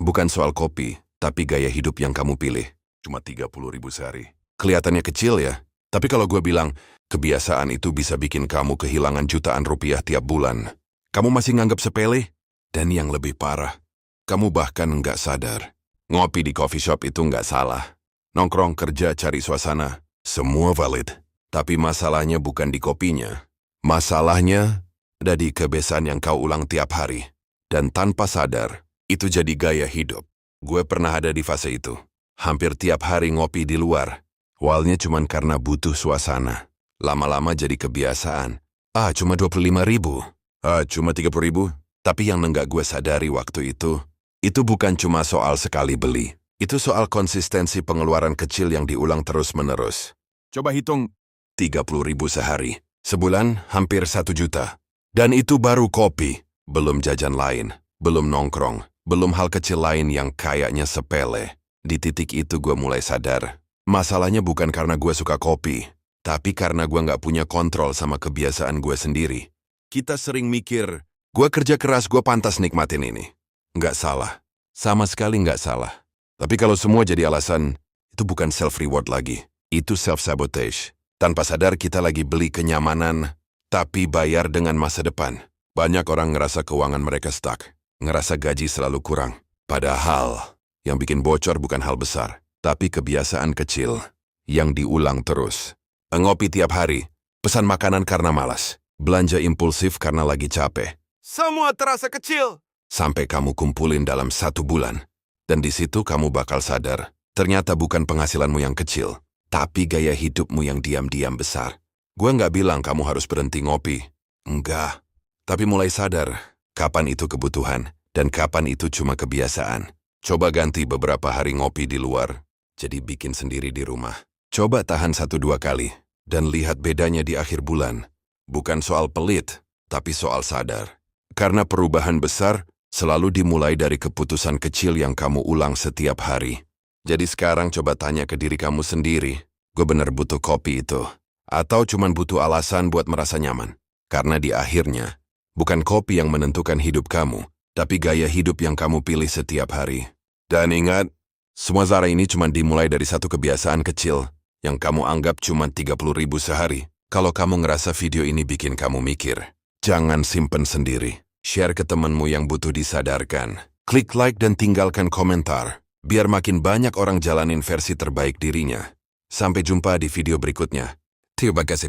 Bukan soal kopi, tapi gaya hidup yang kamu pilih. Cuma 30.000 sehari. Kelihatannya kecil ya, tapi kalau gue bilang, kebiasaan itu bisa bikin kamu kehilangan jutaan rupiah tiap bulan. Kamu masih nganggap sepele? Dan yang lebih parah, kamu bahkan nggak sadar. Ngopi di coffee shop itu nggak salah. Nongkrong, kerja, cari suasana, semua valid. Tapi masalahnya bukan di kopinya. Masalahnya ada di kebiasaan yang kau ulang tiap hari. Dan tanpa sadar, itu jadi gaya hidup. Gue pernah ada di fase itu. Hampir tiap hari ngopi di luar. Awalnya cuma karena butuh suasana. Lama-lama jadi kebiasaan. Cuma 25.000. Cuma 30.000. Tapi yang enggak gue sadari waktu itu bukan cuma soal sekali beli. Itu soal konsistensi pengeluaran kecil yang diulang terus-menerus. Coba hitung 30.000 sehari. Sebulan hampir 1 juta. Dan itu baru kopi. Belum jajan lain. Belum nongkrong. Belum hal kecil lain yang kayaknya sepele. Di titik itu gue mulai sadar. Masalahnya bukan karena gue suka kopi. Tapi karena gue nggak punya kontrol sama kebiasaan gue sendiri. Kita sering mikir, gue kerja keras, gue pantas nikmatin ini. Nggak salah. Sama sekali nggak salah. Tapi kalau semua jadi alasan, itu bukan self-reward lagi. Itu self-sabotage. Tanpa sadar kita lagi beli kenyamanan, tapi bayar dengan masa depan. Banyak orang ngerasa keuangan mereka stuck. Ngerasa gaji selalu kurang. Padahal, yang bikin bocor bukan hal besar, tapi kebiasaan kecil yang diulang terus. Ngopi tiap hari, pesan makanan karena malas, belanja impulsif karena lagi capek. Semua terasa kecil. Sampai kamu kumpulin dalam 1 bulan. Dan di situ kamu bakal sadar, ternyata bukan penghasilanmu yang kecil, tapi gaya hidupmu yang diam-diam besar. Gue nggak bilang kamu harus berhenti ngopi. Enggak. Tapi mulai sadar, kapan itu kebutuhan, dan kapan itu cuma kebiasaan. Coba ganti beberapa hari ngopi di luar, jadi bikin sendiri di rumah. Coba tahan 1-2 kali, dan lihat bedanya di akhir bulan. Bukan soal pelit, tapi soal sadar. Karena perubahan besar selalu dimulai dari keputusan kecil yang kamu ulang setiap hari. Jadi sekarang coba tanya ke diri kamu sendiri, gue bener butuh kopi itu? Atau cuman butuh alasan buat merasa nyaman? Karena di akhirnya, bukan kopi yang menentukan hidup kamu, tapi gaya hidup yang kamu pilih setiap hari. Dan ingat, semua zara ini cuma dimulai dari satu kebiasaan kecil yang kamu anggap cuma 30.000 sehari. Kalau kamu ngerasa video ini bikin kamu mikir, jangan simpen sendiri. Share ke temanmu yang butuh disadarkan. Klik like dan tinggalkan komentar, biar makin banyak orang jalanin versi terbaik dirinya. Sampai jumpa di video berikutnya. Terima kasih.